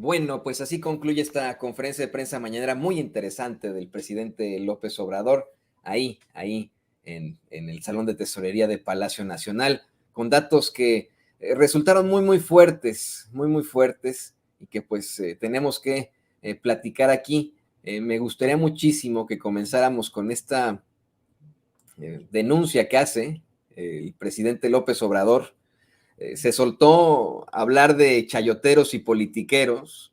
Bueno, pues así concluye esta conferencia de prensa mañanera muy interesante del presidente López Obrador, ahí en el Salón de Tesorería de Palacio Nacional, con datos que resultaron muy fuertes, muy fuertes, y que pues tenemos que platicar aquí. Me gustaría muchísimo que comenzáramos con esta denuncia que hace el presidente López Obrador. Se soltó a hablar de chayoteros y politiqueros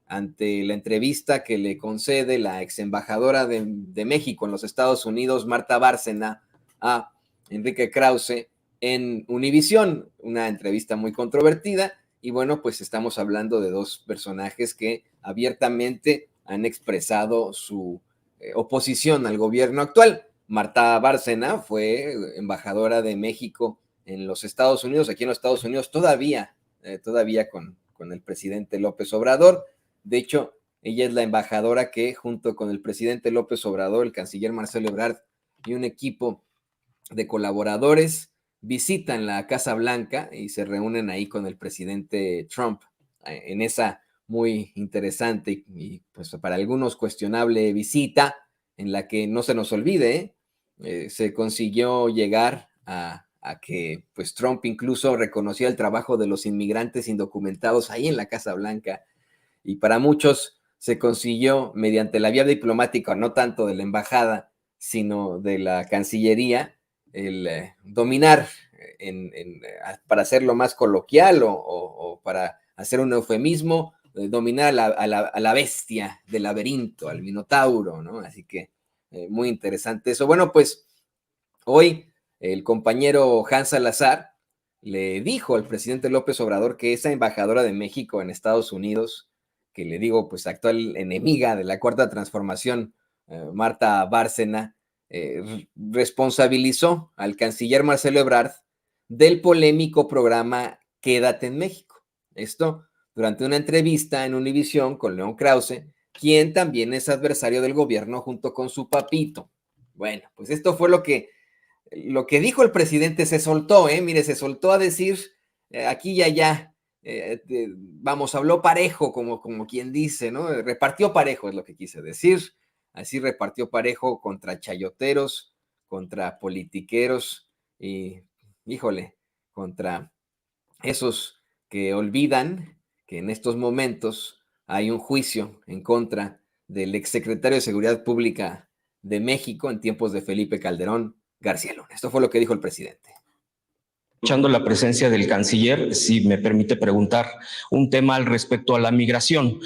ante la entrevista que le concede la ex embajadora de México en los Estados Unidos, Marta Bárcena, a Enrique Krause en Univisión, una entrevista muy controvertida. Y bueno, pues estamos hablando de dos personajes que abiertamente han expresado su oposición al gobierno actual. Marta Bárcena fue embajadora de México en los Estados Unidos, aquí en los Estados Unidos, todavía con el presidente López Obrador. De hecho, ella es la embajadora que, junto con el presidente López Obrador, el canciller Marcelo Ebrard y un equipo de colaboradores, visitan la Casa Blanca y se reúnen ahí con el presidente Trump en esa muy interesante y pues para algunos cuestionable visita, en la que no se nos olvide, se consiguió llegar a que pues Trump incluso reconocía el trabajo de los inmigrantes indocumentados ahí en la Casa Blanca, y para muchos se consiguió mediante la vía diplomática, no tanto de la embajada, sino de la Cancillería, el dominar, para hacerlo más coloquial o para hacer un eufemismo, dominar a la bestia del laberinto, al minotauro, ¿no? Así que muy interesante eso. Bueno, pues hoy el compañero Hans Salazar le dijo al presidente López Obrador que esa embajadora de México en Estados Unidos, que le digo, pues actual enemiga de la Cuarta Transformación, Marta Bárcena, responsabilizó al canciller Marcelo Ebrard del polémico programa Quédate en México. Esto durante una entrevista en Univisión con León Krause, quien también es adversario del gobierno junto con su papito. Bueno, pues esto fue lo que dijo el presidente. Se soltó, mire, se soltó a decir aquí y allá, vamos, habló parejo, como quien dice, ¿no? Repartió parejo, es lo que quise decir. Así repartió parejo contra chayoteros, contra politiqueros y, híjole, contra esos que olvidan que en estos momentos hay un juicio en contra del exsecretario de Seguridad Pública de México en tiempos de Felipe Calderón García Luna. Esto fue lo que dijo el presidente. Escuchando la presencia del canciller, si me permite preguntar un tema al respecto a la migración.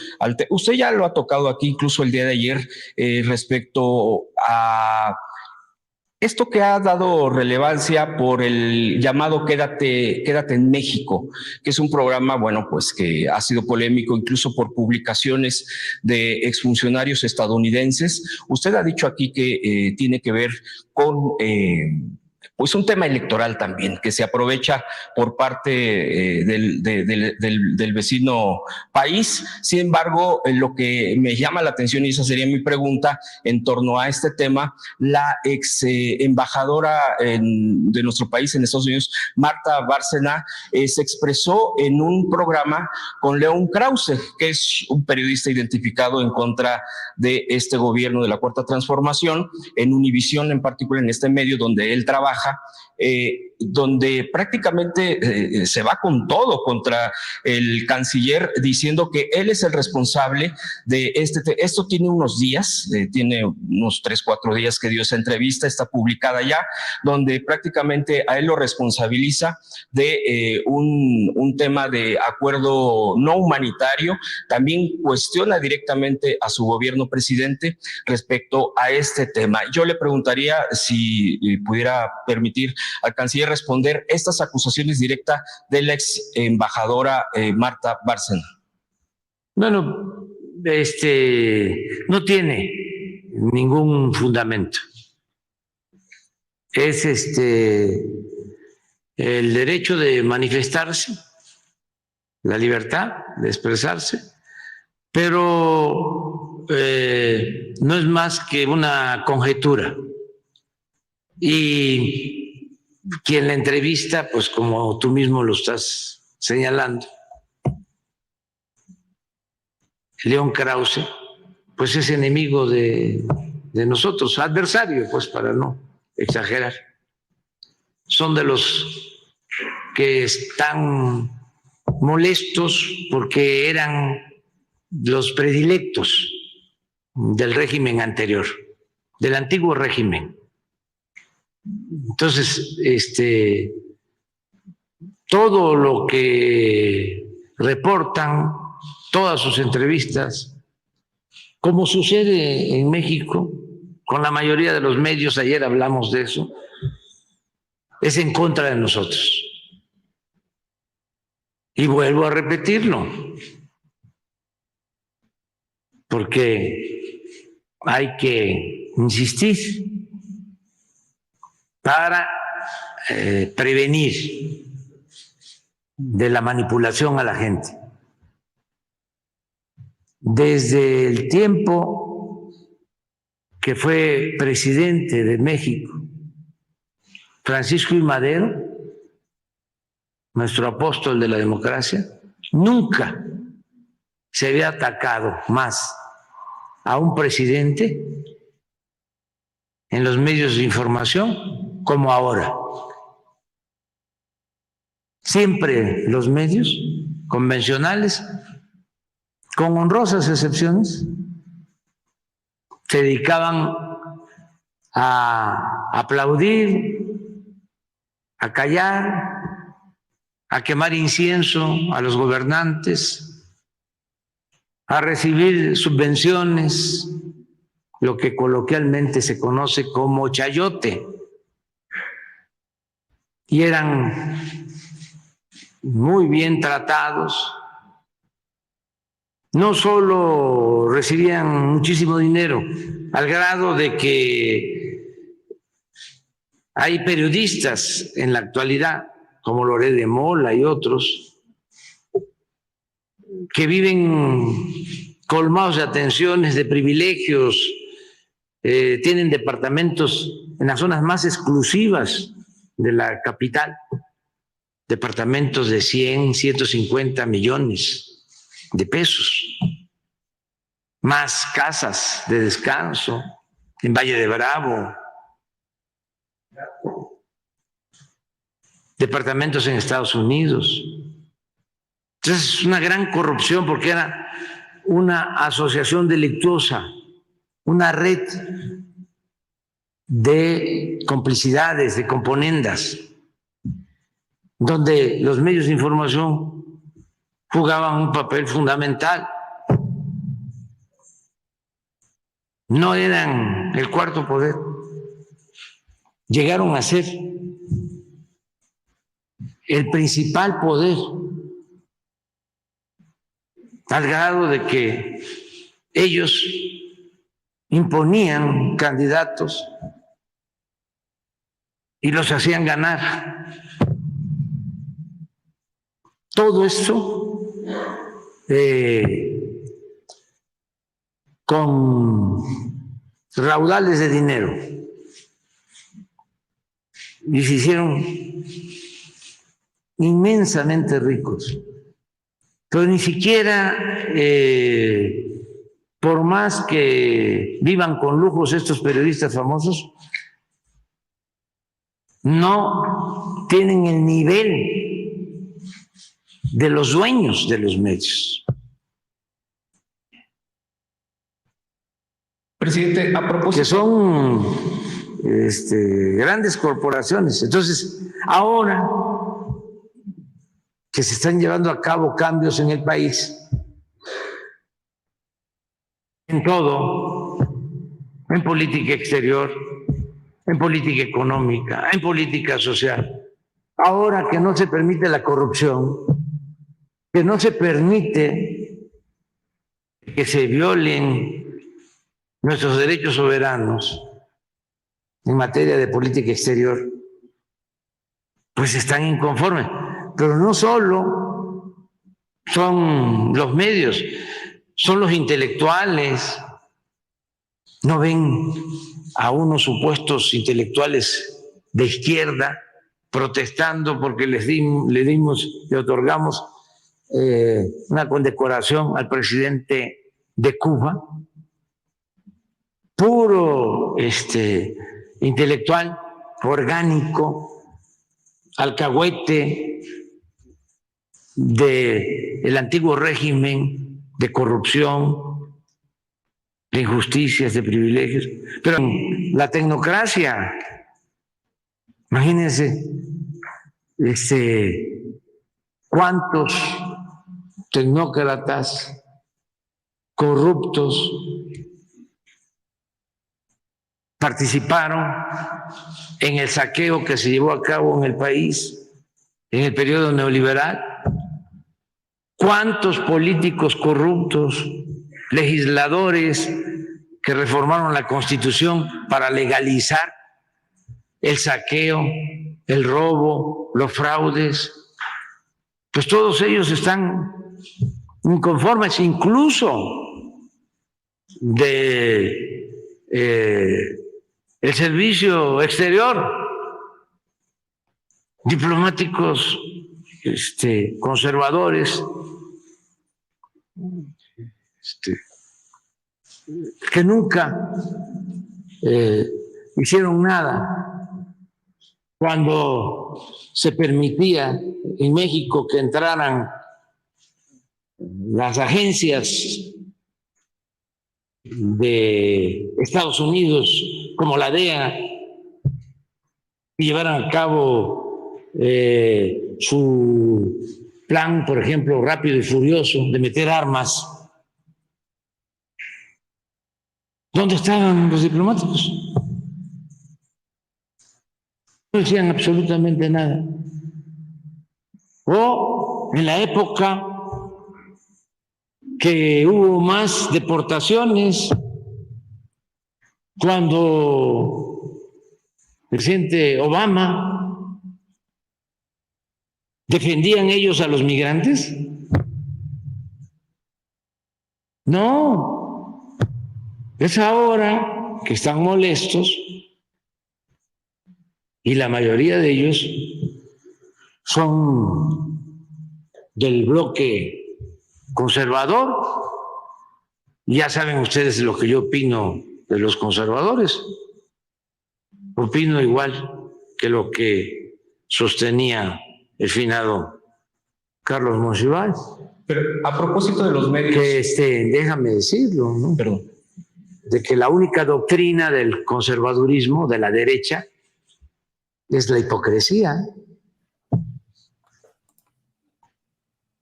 Usted ya lo ha tocado aquí, incluso el día de ayer, respecto a esto que ha dado relevancia por el llamado Quédate en México, que es un programa, bueno, pues que ha sido polémico incluso por publicaciones de exfuncionarios estadounidenses. Usted ha dicho aquí que tiene que ver con pues un tema electoral también, que se aprovecha por parte del vecino país. Sin embargo, lo que me llama la atención, y esa sería mi pregunta en torno a este tema, la ex embajadora de nuestro país en Estados Unidos, Marta Bárcena, se expresó en un programa con León Krause, que es un periodista identificado en contra de este gobierno de la Cuarta Transformación, en Univisión en particular, en este medio donde él trabaja, donde prácticamente se va con todo contra el canciller, diciendo que él es el responsable de esto tiene unos días, tiene unos 3-4 días que dio esa entrevista, está publicada ya, donde prácticamente a él lo responsabiliza de un tema de acuerdo no humanitario. También cuestiona directamente a su gobierno, presidente, respecto a este tema. Yo le preguntaría si pudiera permitir al canciller responder estas acusaciones directas de la ex embajadora Marta Bárcena. Bueno, no tiene ningún fundamento. Es el derecho de manifestarse, la libertad de expresarse, pero no es más que una conjetura. Y quien la entrevista, pues como tú mismo lo estás señalando, León Krause, pues es enemigo de nosotros, adversario, pues para no exagerar. Son de los que están molestos porque eran los predilectos del régimen anterior, del antiguo régimen. Entonces, todo lo que reportan, todas sus entrevistas, como sucede en México, con la mayoría de los medios, ayer hablamos de eso, es en contra de nosotros. Y vuelvo a repetirlo, porque hay que insistir para prevenir de la manipulación a la gente. Desde el tiempo que fue presidente de México, Francisco I. Madero, nuestro apóstol de la democracia, nunca se había atacado más a un presidente en los medios de información como ahora. Siempre los medios convencionales, con honrosas excepciones, se dedicaban a aplaudir, a callar, a quemar incienso a los gobernantes, a recibir subvenciones, lo que coloquialmente se conoce como chayote. Y eran muy bien tratados. No solo recibían muchísimo dinero, al grado de que hay periodistas en la actualidad, como Loret de Mola y otros, que viven colmados de atenciones, de privilegios, tienen departamentos en las zonas más exclusivas de la capital, departamentos de 100, 150 millones de pesos, más casas de descanso en Valle de Bravo, departamentos en Estados Unidos. Entonces es una gran corrupción porque era una asociación delictuosa, una red de complicidades, de componendas, donde los medios de información jugaban un papel fundamental. No eran el cuarto poder, llegaron a ser el principal poder, al grado de que ellos imponían candidatos y los hacían ganar. Todo esto con raudales de dinero, y se hicieron inmensamente ricos, pero ni siquiera por más que vivan con lujos estos periodistas famosos, no tienen el nivel de los dueños de los medios. Presidente, a propósito, que son grandes corporaciones. Entonces, ahora que se están llevando a cabo cambios en el país, en todo, en política exterior, en política económica, en política social, ahora que no se permite la corrupción, que no se permite que se violen nuestros derechos soberanos en materia de política exterior, pues están inconformes. Pero no solo son los medios, son los intelectuales. No ven a unos supuestos intelectuales de izquierda protestando porque le otorgamos una condecoración al presidente de Cuba, puro intelectual, orgánico, alcahuete del antiguo régimen de corrupción, de injusticias, de privilegios. Pero la tecnocracia, imagínense, cuántos tecnócratas corruptos participaron en el saqueo que se llevó a cabo en el país en el periodo neoliberal. ¿Cuántos políticos corruptos, legisladores que reformaron la Constitución para legalizar el saqueo, el robo, los fraudes? Pues todos ellos están inconformes, incluso de el servicio exterior, diplomáticos conservadores, que nunca hicieron nada cuando se permitía en México que entraran las agencias de Estados Unidos como la DEA y llevaran a cabo su plan, por ejemplo, rápido y furioso de meter armas. ¿Dónde estaban los diplomáticos? No decían absolutamente nada. O en la época que hubo más deportaciones, cuando el presidente Obama defendían ellos a los migrantes. No, es ahora que están molestos y la mayoría de ellos son del bloque conservador. Ya saben ustedes lo que yo opino de los conservadores. Opino igual que lo que sostenía el finado Carlos Monsiváis. Pero a propósito de los medios... Que déjame decirlo, ¿no? Perdón. De que la única doctrina del conservadurismo, de la derecha, es la hipocresía.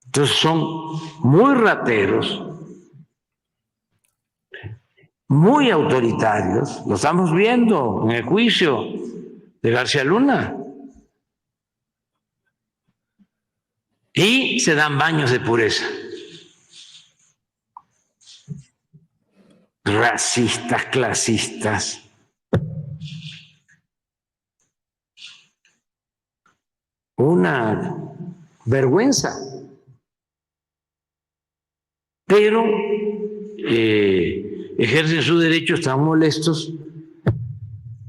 Entonces son muy rateros, muy autoritarios. Lo estamos viendo en el juicio de García Luna. Y se dan baños de pureza. Racistas, clasistas. Una vergüenza. Pero ejercen su derecho, están molestos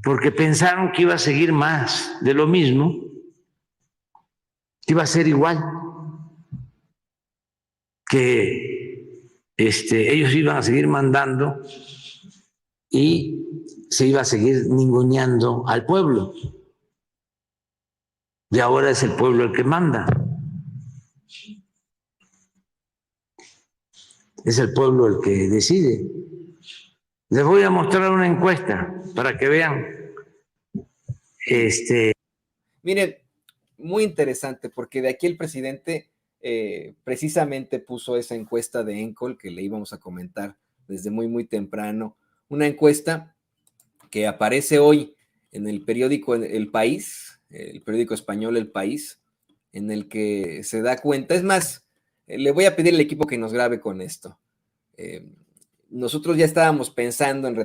porque pensaron que iba a seguir más de lo mismo, que iba a ser igual, que ellos iban a seguir mandando y se iba a seguir ninguneando al pueblo. Y ahora es el pueblo el que manda. Es el pueblo el que decide. Les voy a mostrar una encuesta para que vean. Miren, muy interesante, porque de aquí el presidente precisamente puso esa encuesta de ENCOL que le íbamos a comentar desde muy temprano. Una encuesta que aparece hoy en el periódico El País, el periódico español El País, en el que se da cuenta. Es más, le voy a pedir al equipo que nos grabe con esto. Nosotros ya estábamos pensando en